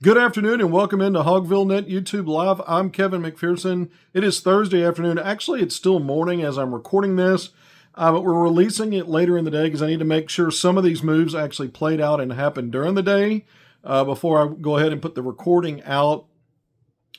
Good afternoon and welcome into HogvilleNET YouTube Live. I'm Kevin McPherson. It is Thursday afternoon. Actually, it's still morning as I'm recording this, but we're releasing it later in the day because I need to make sure some of these moves actually played out and happened during the day before I go ahead and put the recording out.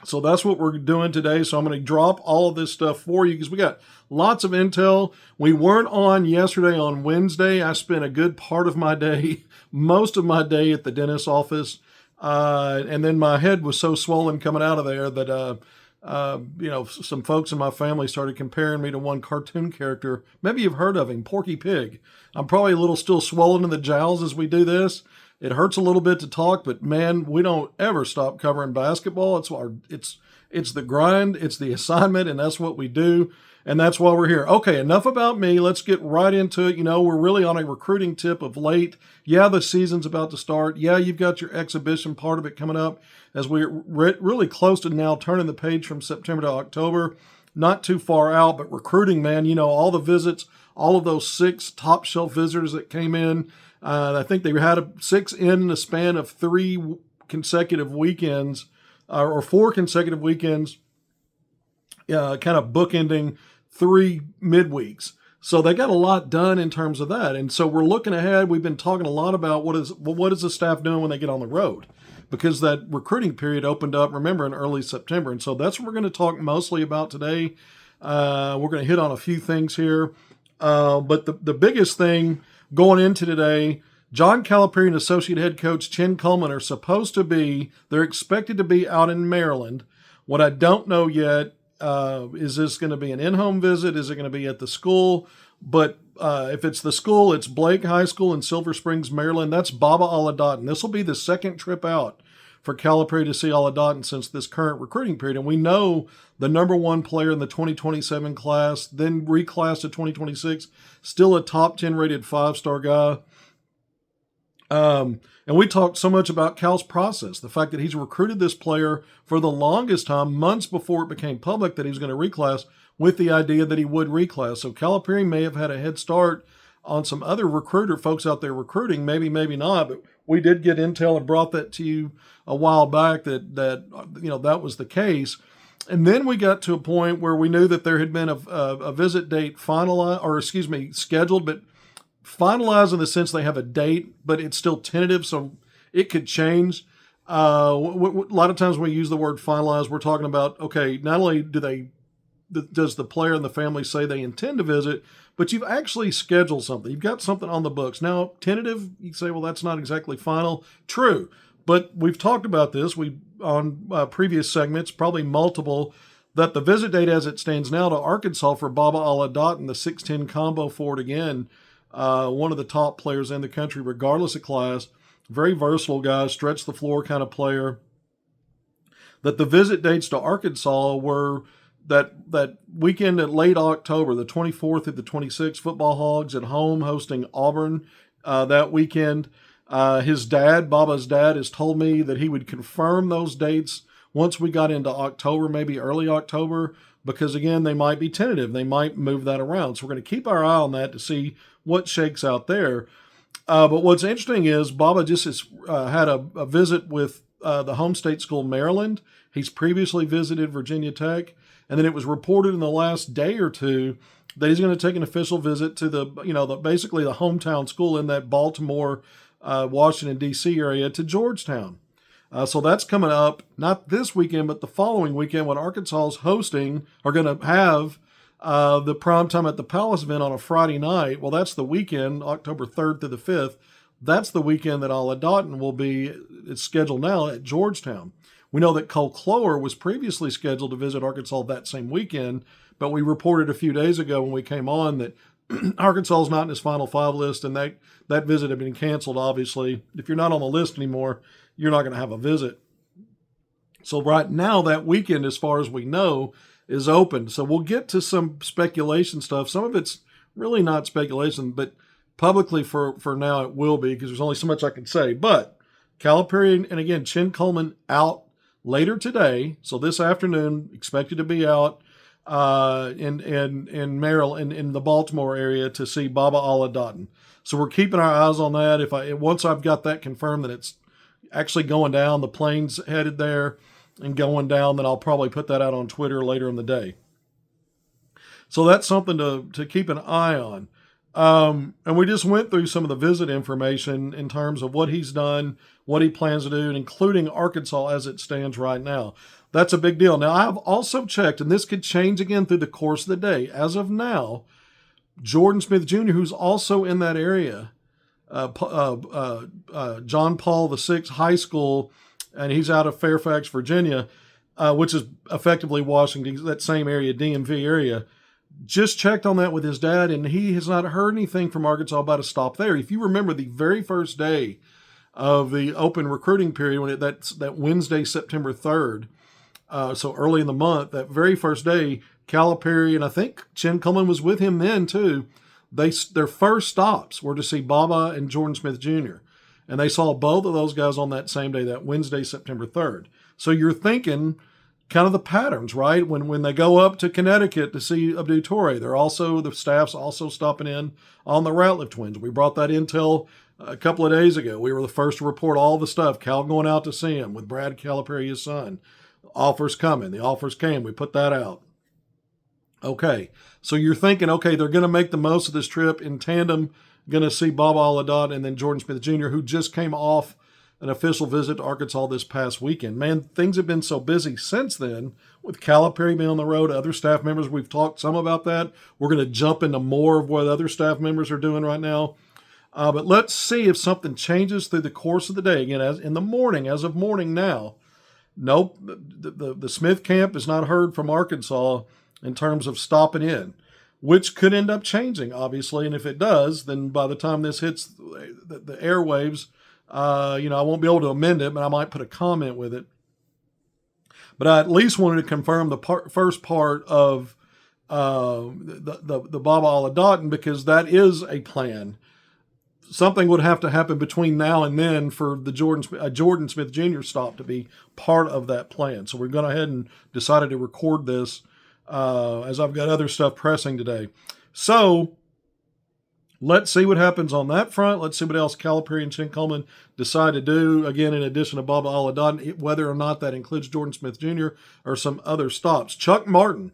So that's what we're doing today. So I'm going to drop all of this stuff for you because we got lots of intel. We weren't on yesterday on Wednesday. I spent a good part of my day, most of my day at the dentist's office. And then my head was so swollen coming out of there that, some folks in my family started comparing me to one cartoon character. Maybe you've heard of him, Porky Pig. I'm probably a little still swollen in the jowls as we do this. It hurts a little bit to talk, but man, we don't ever stop covering basketball. It's the grind, it's the assignment, and that's what we do. And that's why we're here. Okay, enough about me. Let's get right into it. We're really on a recruiting tip of late. Yeah, the season's about to start. Yeah, you've got your exhibition part of it coming up as we're really close to now turning the page from September to October. Not too far out, but recruiting, man, all the visits, all of those 6 top shelf visitors that came in. I think they had 6 in the span of 3 consecutive weekends or 4 consecutive weekends, kind of bookending 3 midweeks. So they got a lot done in terms of that. And so we're looking ahead. We've been talking a lot about what is the staff doing when they get on the road, because that recruiting period opened up, remember, in early September. And so that's what we're going to talk mostly about today. We're going to hit on a few things here. But the biggest thing going into today, John Calipari and associate head coach Chin Coleman they're expected to be out in Maryland. What I don't know yet, is this going to be an in-home visit? Is it going to be at the school? But if it's the school, it's Blake High School in Silver Springs, Maryland. That's Baba Alla-Dottan. This will be the second trip out for Calipari to see Alla-Dottan since this current recruiting period. And we know the number 1 player in the 2027 class, then reclassed to 2026, still a top 10 rated 5-star guy. And we talked so much about Cal's process, the fact that he's recruited this player for the longest time, months before it became public that he was going to reclass, with the idea that he would reclass. So Calipari may have had a head start on some other recruiter folks out there recruiting, maybe not, but we did get intel and brought that to you a while back that was the case. And then we got to a point where we knew that there had been a visit date scheduled, but finalized in the sense they have a date, but it's still tentative, so it could change. A lot of times when we use the word finalized, we're talking about, okay, not only does the player and the family say they intend to visit, but you've actually scheduled something. You've got something on the books. Now, tentative, you say, well, that's not exactly final. True, but we've talked about this on previous segments, probably multiple, that the visit date as it stands now to Arkansas for Baba Alla-Dottan, the 6'10" combo forward again, one of the top players in the country, regardless of class, very versatile guy, stretch the floor kind of player, that the visit dates to Arkansas were that weekend in late October, the 24th through the 26th, football Hogs at home hosting Auburn that weekend. His dad, Baba's dad, has told me that he would confirm those dates once we got into October, maybe early October, because again, they might be tentative. They might move that around. So we're going to keep our eye on that to see what shakes out there. But what's interesting is Baba just has had a visit with the home state school, Maryland. He's previously visited Virginia Tech. And then it was reported in the last day or two that he's going to take an official visit to basically the hometown school in that Baltimore, Washington, D.C. area, to Georgetown. So that's coming up, not this weekend, but the following weekend when Arkansas is going to have the primetime at the Palace event on a Friday night. Well, that's the weekend, October 3rd to the 5th. That's the weekend that Alla-Dottan it's scheduled now at Georgetown. We know that Cole Clower was previously scheduled to visit Arkansas that same weekend, but we reported a few days ago when we came on that Arkansas is not in his Final 5 list, and that visit had been canceled, obviously. If you're not on the list anymore, you're not going to have a visit. So right now, that weekend, as far as we know, is open. So we'll get to some speculation stuff. Some of it's really not speculation, but publicly for now it will be, because there's only so much I can say. But Calipari and again, Chin Coleman out later today. So this afternoon, expected to be out in Maryland, in the Baltimore area, to see Baba Alla-Dottan. So we're keeping our eyes on that. Once I've got that confirmed that it's actually going down. The plane's headed there and going down. Then I'll probably put that out on Twitter later in the day. So that's something to keep an eye on. And we just went through some of the visit information in terms of what he's done, what he plans to do, including Arkansas as it stands right now. That's a big deal. Now, I've also checked, and this could change again through the course of the day. As of now, Jordan Smith Jr., who's also in that area, John Paul VI High School, and he's out of Fairfax, Virginia, which is effectively Washington, that same area, DMV area. Just checked on that with his dad, and he has not heard anything from Arkansas about a stop there. If you remember the very first day of the open recruiting period, when that Wednesday, September 3rd, so early in the month, that very first day, Calipari, and I think Chin Coleman was with him then too, their first stops were to see Baba and Jordan Smith Jr., and they saw both of those guys on that same day, that Wednesday, September 3rd. So you're thinking kind of the patterns, right? When they go up to Connecticut to see Abdou Toure, the staff's also stopping in on the Ratliff twins. We brought that intel a couple of days ago. We were the first to report all the stuff. Cal going out to see him with Brad Calipari, his son. Offers coming. The offers came. We put that out. Okay, so you're thinking, okay, they're going to make the most of this trip in tandem, going to see Baba Alla-Dottan and then Jordan Smith Jr., who just came off an official visit to Arkansas this past weekend. Man, things have been so busy since then, with Calipari being on the road, other staff members. We've talked some about that. We're going to jump into more of what other staff members are doing right now. But let's see if something changes through the course of the day. Again, as of morning now, nope, the Smith camp has not heard from Arkansas in terms of stopping in, which could end up changing, obviously. And if it does, then by the time this hits the airwaves, I won't be able to amend it, but I might put a comment with it. But I at least wanted to confirm the first part of the Baba Alla-Dottan, because that is a plan. Something would have to happen between now and then for the Jordan Smith Jr. stop to be part of that plan. So we're going ahead and decided to record this as I've got other stuff pressing today. So let's see what happens on that front. Let's see what else Calipari and Chin Coleman decide to do, again, in addition to Baba Alla-Dottan, whether or not that includes Jordan Smith Jr. or some other stops. Chuck Martin,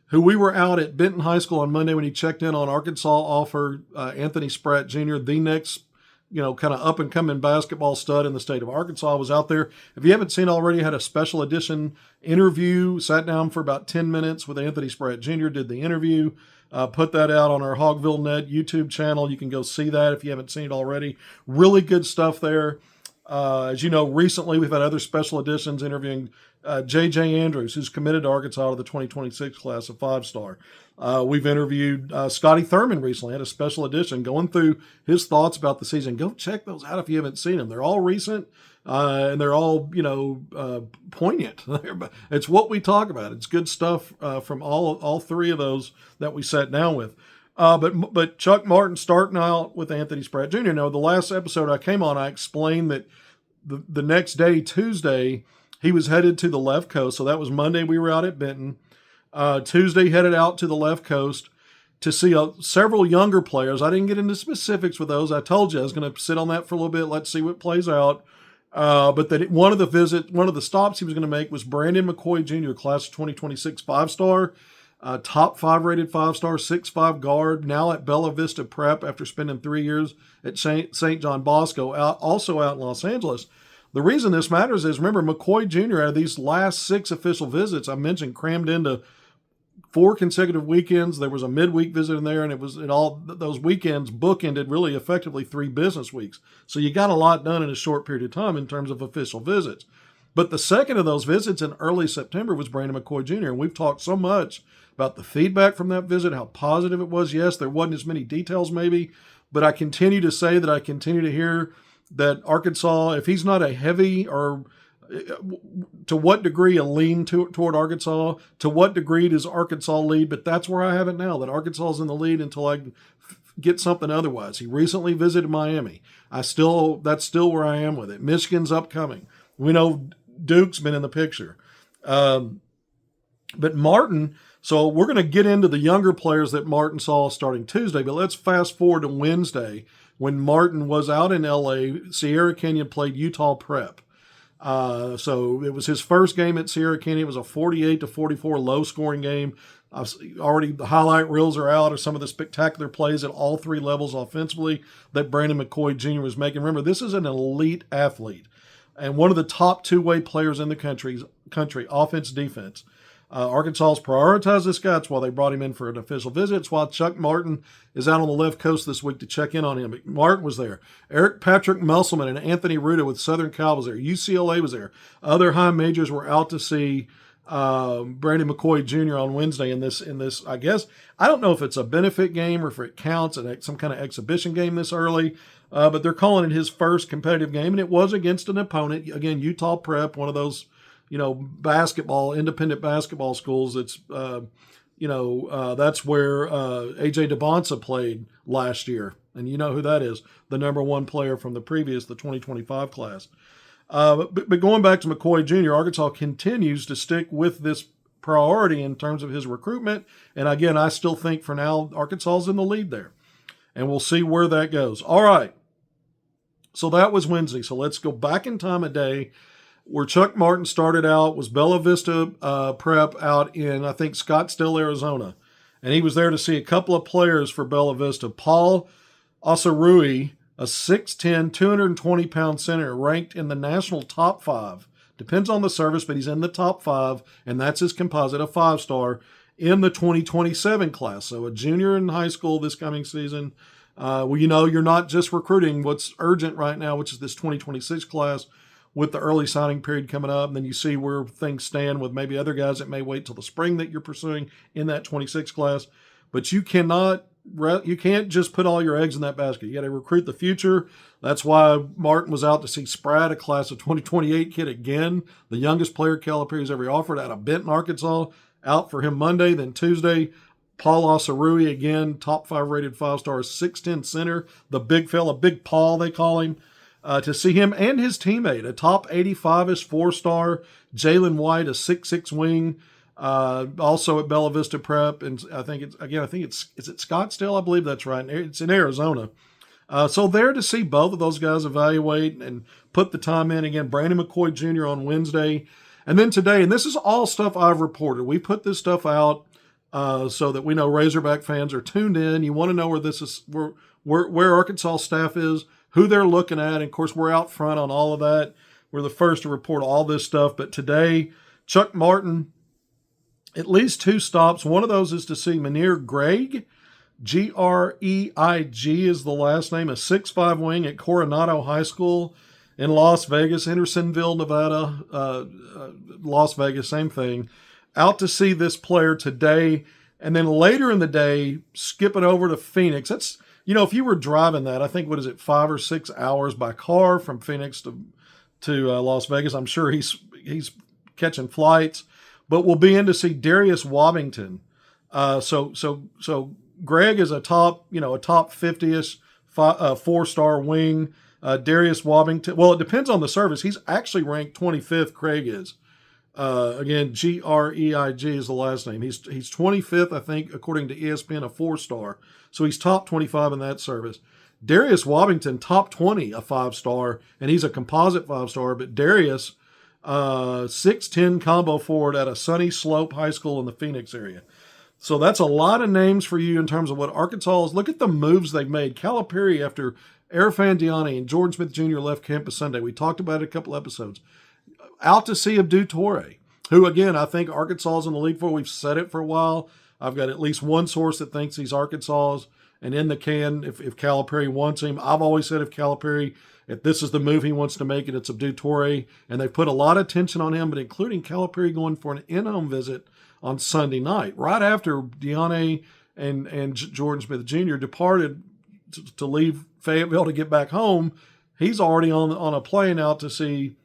who we were out at Benton High School on Monday when he checked in on Arkansas offer, Anthony Spratt Jr., the next, kind of up-and-coming basketball stud in the state of Arkansas, was out there. If you haven't seen already, had a special edition interview, sat down for about 10 minutes with Anthony Spratt Jr., did the interview, put that out on our HogvilleNET YouTube channel. You can go see that if you haven't seen it already. Really good stuff there. As you know, recently we've had other special editions interviewing J.J. Andrews, who's committed to Arkansas to the 2026 class of 5-star. We've interviewed Scotty Thurman recently, had a special edition going through his thoughts about the season. Go check those out if you haven't seen them. They're all recent, and they're all, poignant. It's what we talk about. It's good stuff from all three of those that we sat down with. But Chuck Martin starting out with Anthony Spratt Jr. Now, the last episode I came on, I explained that the next day, Tuesday, he was headed to the left coast. So that was Monday. We were out at Benton. Tuesday, headed out to the left coast to see several younger players. I didn't get into specifics with those. I told you I was going to sit on that for a little bit. Let's see what plays out. But that one of the stops he was going to make was Brandon McCoy Jr., class of 2026 5-star. Top 5 rated 5-star, 6'5" guard, now at Bella Vista Prep after spending 3 years at St. John Bosco, also out in Los Angeles. The reason this matters is, remember, McCoy Jr., out of these last 6 official visits, I mentioned, crammed into 4 consecutive weekends. There was a midweek visit in there, and all those weekends bookended really effectively 3 business weeks. So you got a lot done in a short period of time in terms of official visits. But the second of those visits in early September was Brandon McCoy Jr., and we've talked so much about the feedback from that visit, how positive it was. Yes, there wasn't as many details maybe, but I continue to say that I continue to hear that Arkansas, if he's not a heavy or to what degree a lean toward Arkansas, to what degree does Arkansas lead? But that's where I have it now, that Arkansas is in the lead until I get something otherwise. He recently visited Miami. That's still where I am with it. Michigan's upcoming. We know Duke's been in the picture. But Martin, so we're going to get into the younger players that Martin saw starting Tuesday, but let's fast forward to Wednesday. when Martin was out in L.A., Sierra Canyon played Utah Prep. So it was his first game at Sierra Canyon. It was a 48-44 low-scoring game. Already the highlight reels are out of some of the spectacular plays at all three levels offensively that Brandon McCoy Jr. was making. Remember, this is an elite athlete and one of the top two-way players in the country, offense, defense. Arkansas's prioritized this guy. That's why they brought him in for an official visit. It's why Chuck Martin is out on the left coast this week to check in on him. Martin was there. Eric Patrick Musselman and Anthony Ruda with Southern Cal was there. UCLA was there. Other high majors were out to see Brandon McCoy Jr. on Wednesday in this. I guess I don't know if it's a benefit game or if it counts and some kind of exhibition game this early. But they're calling it his first competitive game, and it was against an opponent. Again, Utah Prep, one of those, independent basketball schools. It's, that's where A.J. DeBonsa played last year. And you know who that is, the number one player from the 2025 class. But going back to McCoy Jr., Arkansas continues to stick with this priority in terms of his recruitment. And again, I still think for now, Arkansas is in the lead there. And we'll see where that goes. All right. So that was Wednesday. So let's go back in time a day. Where Chuck Martin started out was Bella Vista Prep out in, I think, Scottsdale, Arizona. And he was there to see a couple of players for Bella Vista. Paul Osarui, a 6'10", 220-pound center, ranked in the national top 5. Depends on the service, but he's in the top 5, and that's his composite, a 5-star, in the 2027 class. So a junior in high school this coming season. You're not just recruiting what's urgent right now, which is this 2026 class, with the early signing period coming up, and then you see where things stand with maybe other guys that may wait till the spring that you're pursuing in that 26 class. But you can't just put all your eggs in that basket. You got to recruit the future. That's why Martin was out to see Spratt, a class of 2028 kid again, the youngest player Calipari's ever offered out of Benton, Arkansas, out for him Monday. Then Tuesday, Paul Osarui, again, top 5 rated 5-star, 6'10 center, the big fella, Big Paul they call him. To see him and his teammate, a top 85-ish 4-star, Jalen White, a 6'6 wing, also at Bella Vista Prep, and I think it's at Scottsdale, I believe that's right. It's in Arizona. So there to see both of those guys evaluate and put the time in. Again, Brandon McCoy Jr. on Wednesday, and then today, and this is all stuff I've reported. We put this stuff out so that we know Razorback fans are tuned in. You want to know where this is, where Arkansas staff is, who they're looking at. And of course, we're out front on all of that. We're the first to report all this stuff. But today, Chuck Martin, at least 2 stops. One of those is to see Munir Greig, Greig is the last name, a 6'5 wing at Coronado High School in Las Vegas, Hendersonville, Nevada, Las Vegas, same thing. Out to see this player today. And then later in the day, skip it over to Phoenix. That's, if you were driving that, I think, 5 or 6 hours by car from Phoenix to Las Vegas. I'm sure he's catching flights, but we'll be in to see Darius Wobbington. So Greg is a top 50-ish 4-star wing. Darius Wobbington. Well, it depends on the service. He's actually ranked 25th. Craig is. Again, Greig is the last name. He's 25th, I think, according to ESPN, a 4-star. So he's top 25 in that service. Darius Wobbington, top 20, a 5-star, and he's a composite 5-star. But Darius, 6'10 combo forward at a Sunny Slope High School in the Phoenix area. So that's a lot of names for you in terms of what Arkansas is. Look at the moves they've made. Calipari, after Erfan Diani and Jordan Smith Jr. left campus Sunday, we talked about it a couple episodes, out to see Abdou Toure, who, again, I think Arkansas is in the league for. We've said it for a while. I've got at least one source that thinks he's Arkansas's, and in the can, if Calipari wants him. I've always said if this is the move he wants to make, it's Abdou Toure, and they've put a lot of attention on him, but including Calipari going for an in-home visit on Sunday night, right after Diane and Jordan Smith Jr. departed to leave Fayetteville to get back home. He's already on a plane out to see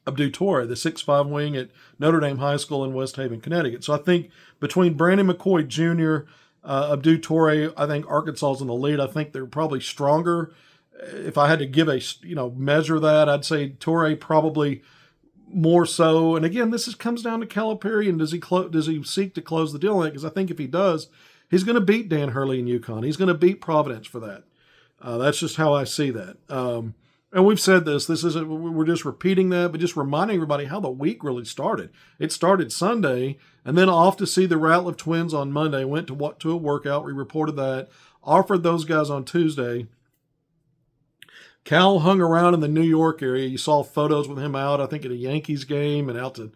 Abdou Toure, the 6'5 wing at Notre Dame High School in West Haven, Connecticut. So I think between Brandon McCoy Jr., Abdou Toure, I think Arkansas is in the lead. I think they're probably stronger. If I had to give measure that, I'd say Toure probably more so. And again, comes down to Calipari, and does he seek to close the deal on it? Because I think if he does, he's going to beat Dan Hurley in UConn. He's going to beat Providence for that. That's just how I see that. And we've said this. This isn't. We're just repeating that, but just reminding everybody how the week really started. It started Sunday, and then off to see the Ratliff twins on Monday. Went to a workout. We reported that. Offered those guys on Tuesday. Cal hung around in the New York area. You saw photos with him out, I think, at a Yankees game and out to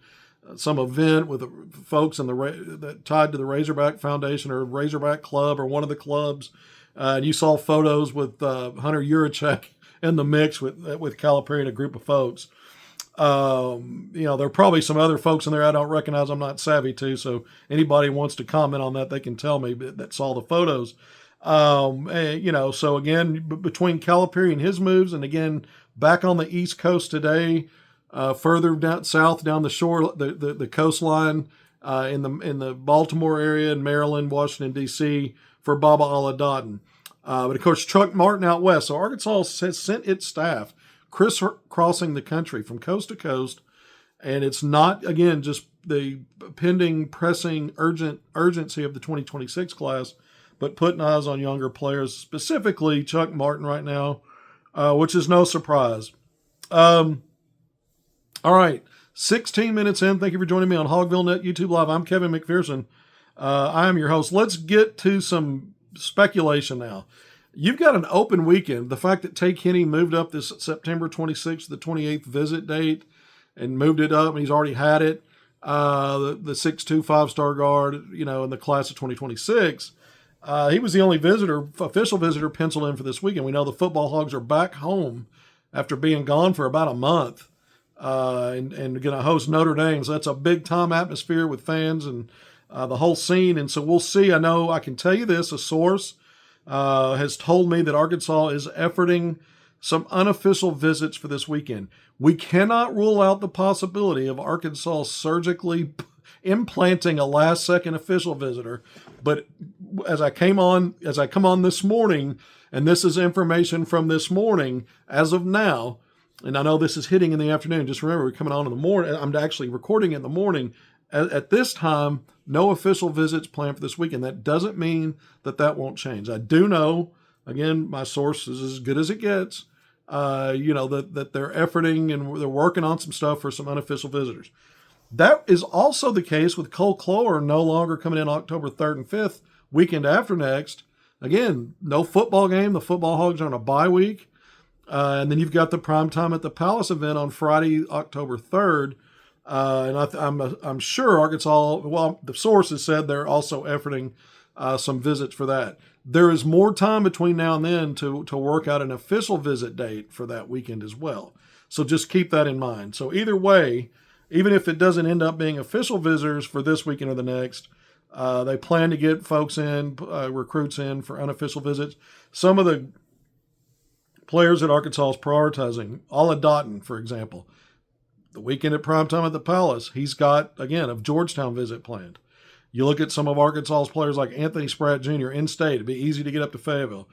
some event with the folks that tied to the Razorback Foundation or Razorback Club or one of the clubs. And you saw photos with Hunter Yurichek in the mix with Calipari and a group of folks. There are probably some other folks in there I don't recognize. I'm not savvy to, so anybody wants to comment on that, they can tell me that saw the photos. So again, between Calipari and his moves, and again, back on the East Coast today, further down south down the shore, the coastline, in the Baltimore area and Maryland, Washington, D.C. for Baba Alla-Dottan. But of course, Chuck Martin out west. So Arkansas has sent its staff crisscrossing the country from coast to coast. And it's not, again, just the pending, pressing, urgency of the 2026 class, but putting eyes on younger players, specifically Chuck Martin right now, which is no surprise. All right, 16 minutes in. Thank you for joining me on HogvilleNET YouTube Live. I'm Kevin McPherson. I am your host. Let's get to some speculation now. You've got an open weekend. The fact that Tay Kenny moved up this September 26th to the 28th visit date and moved it up, and he's already had it, the 6'2", 5-star guard, in the class of 2026. He was the only official visitor penciled in for this weekend. We know the football Hogs are back home after being gone for about a month, and going to host Notre Dame. So that's a big-time atmosphere with fans and the whole scene. And so we'll see. I know I can tell you this. A source has told me that Arkansas is efforting some unofficial visits for this weekend. We cannot rule out the possibility of Arkansas surgically implanting a last-second official visitor. But as I come on this morning, and this is information from this morning, as of now, and I know this is hitting in the afternoon. Just remember, we're coming on in the morning. I'm actually recording in the morning. At this time, no official visits planned for this weekend. That doesn't mean that won't change. I do know, again, my source is as good as it gets, that they're efforting and they're working on some stuff for some unofficial visitors. That is also the case with Cole Clower no longer coming in October 3rd and 5th, weekend after next. Again, no football game. The football Hogs are on a bye week. And then you've got the primetime at the Palace event on Friday, October 3rd. And I'm sure Arkansas, the sources said they're also efforting some visits for that. There is more time between now and then to work out an official visit date for that weekend as well. So just keep that in mind. So either way, even if it doesn't end up being official visitors for this weekend or the next, they plan to get folks in, recruits in for unofficial visits. Some of the players that Arkansas is prioritizing, Alla-Dottan, for example, the weekend at primetime at the Palace, he's got, again, a Georgetown visit planned. You look at some of Arkansas's players like Anthony Spratt Jr. in state. It'd be easy to get up to Fayetteville.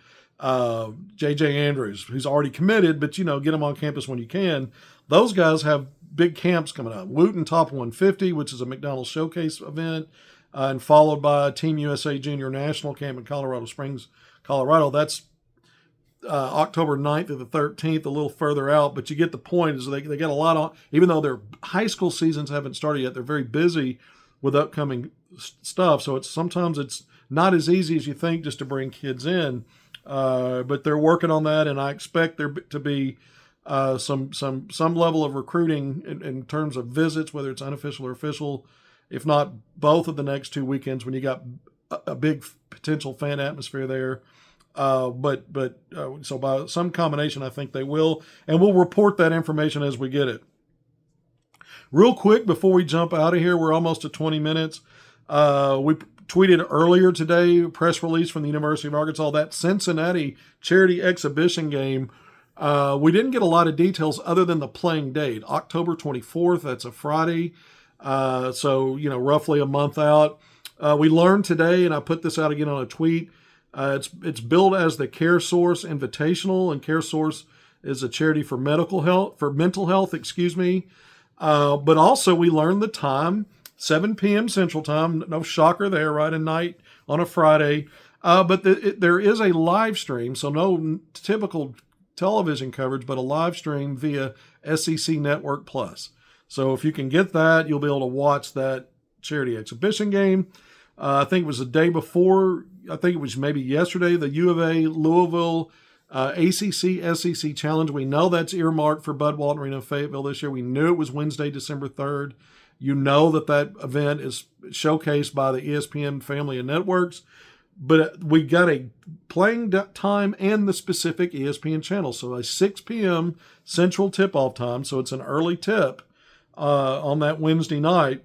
J.J. Andrews, who's already committed, but, get him on campus when you can. Those guys have big camps coming up. Wooten Top 150, which is a McDonald's Showcase event, and followed by Team USA Junior National Camp in Colorado Springs, Colorado. That's October 9th to the 13th, a little further out, but you get the point. Is they get a lot on, even though their high school seasons haven't started yet, they're very busy with upcoming stuff. So sometimes it's not as easy as you think just to bring kids in, but they're working on that, and I expect there to be some level of recruiting in terms of visits, whether it's unofficial or official, if not both of the next 2 weekends when you got a big potential fan atmosphere there. So by some combination, I think they will, and we'll report that information as we get it. Real quick, before we jump out of here, we're almost at 20 minutes. We tweeted earlier today, a press release from the University of Arkansas, that Cincinnati charity exhibition game. We didn't get a lot of details other than the playing date, October 24th. That's a Friday. So roughly a month out. We learned today, and I put this out again on a tweet, it's billed as the Care Source Invitational, and Care Source is a charity for mental health. But also we learned the time, 7 p.m. Central Time. No shocker there, right at night on a Friday. But there is a live stream, so no typical television coverage, but a live stream via SEC Network Plus. So if you can get that, you'll be able to watch that charity exhibition game. I think it was the day before. I think it was maybe yesterday, the U of A Louisville ACC SEC Challenge. We know that's earmarked for Bud Walton Arena in Fayetteville this year. We knew it was Wednesday, December 3rd. You know that event is showcased by the ESPN family of networks. But we got a playing time and the specific ESPN channel. So a 6 p.m. Central tip-off time. So it's an early tip on that Wednesday night.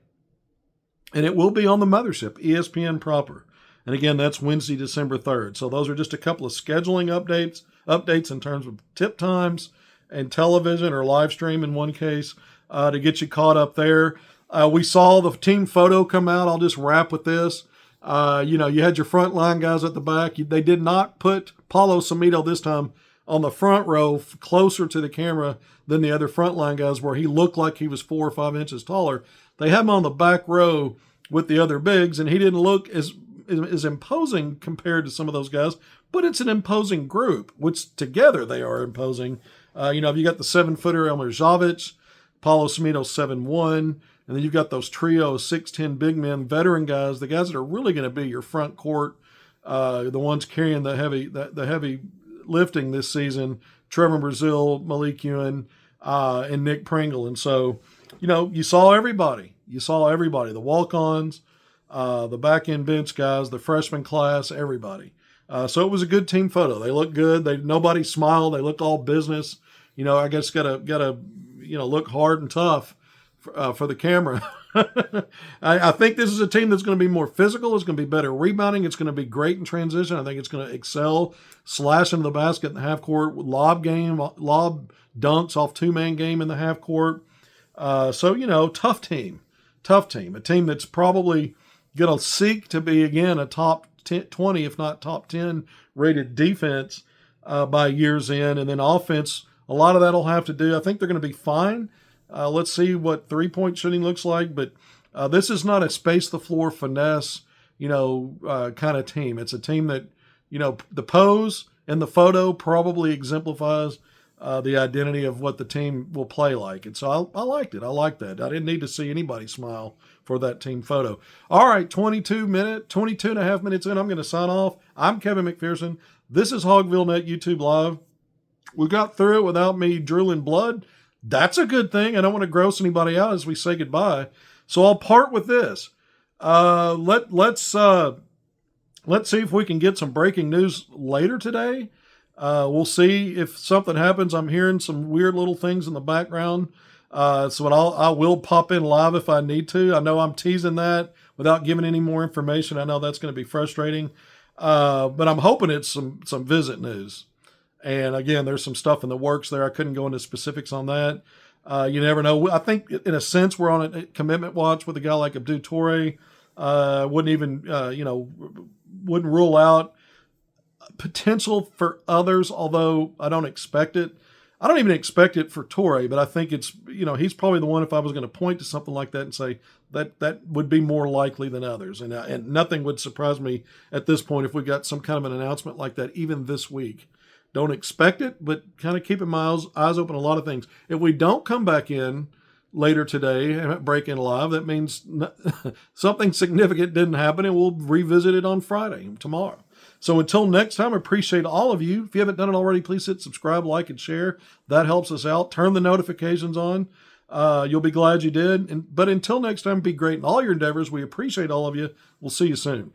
And it will be on the mothership, ESPN proper. And again, that's Wednesday, December 3rd. So those are just a couple of scheduling updates in terms of tip times and television or live stream in one case to get you caught up there. We saw the team photo come out. I'll just wrap with this. You had your frontline guys at the back. They did not put Paulo Samito this time on the front row closer to the camera than the other frontline guys where he looked like he was 4 or 5 inches taller. They had him on the back row with the other bigs, and he didn't look as imposing compared to some of those guys, but it's an imposing group, which together they are imposing. You got the 7-footer Elmer Javich, Paulo Samito 7'1", and then you've got those trio of 6'10" big men, veteran guys, the guys that are really going to be your front court, the ones carrying the heavy lifting this season, Trevor Brazile, Malik Ewan, and Nick Pringle. And so, you saw everybody. The walk-ons, the back-end bench guys, the freshman class, everybody. So it was a good team photo. They looked good. Nobody smiled. They looked all business. I guess gotta look hard and tough for the camera. I think this is a team that's going to be more physical. It's going to be better rebounding. It's going to be great in transition. I think it's going to excel, slash into the basket in the half court, lob dunks off 2-man game in the half court. Tough team. A team that's probably going to seek to be, again, a top 20, if not top 10 rated defense by year's end. And then offense, a lot of that will have to do. I think they're going to be fine. Let's see what 3-point shooting looks like. But this is not a space the floor finesse, kind of team. It's a team that, the pose and the photo probably exemplifies the identity of what the team will play like. And so I liked it. I liked that. I didn't need to see anybody smile for that team photo. All right, 22 and a half minutes in, I'm going to sign off. I'm Kevin McPherson. This is HogvilleNET YouTube Live. We got through it without me drooling blood. That's a good thing. I don't want to gross anybody out as we say goodbye. So I'll part with this. Let's see if we can get some breaking news later today. We'll see if something happens. I'm hearing some weird little things in the background. So I will pop in live if I need to. I know I'm teasing that without giving any more information. I know that's going to be frustrating. But I'm hoping it's some visit news. And again, there's some stuff in the works there. I couldn't go into specifics on that. You never know. I think in a sense we're on a commitment watch with a guy like Abdou Toure. Wouldn't even, wouldn't rule out potential for others, although I don't expect it. I don't even expect it for Toure, but I think it's, he's probably the one, if I was going to point to something like that and say that would be more likely than others. And nothing would surprise me at this point if we got some kind of an announcement like that even this week. Don't expect it, but kind of keeping my eyes open a lot of things. If we don't come back in later today and break in live, that means something significant didn't happen, and we'll revisit it on Friday, tomorrow. So until next time, I appreciate all of you. If you haven't done it already, please hit subscribe, like, and share. That helps us out. Turn the notifications on. You'll be glad you did. But until next time, be great in all your endeavors. We appreciate all of you. We'll see you soon.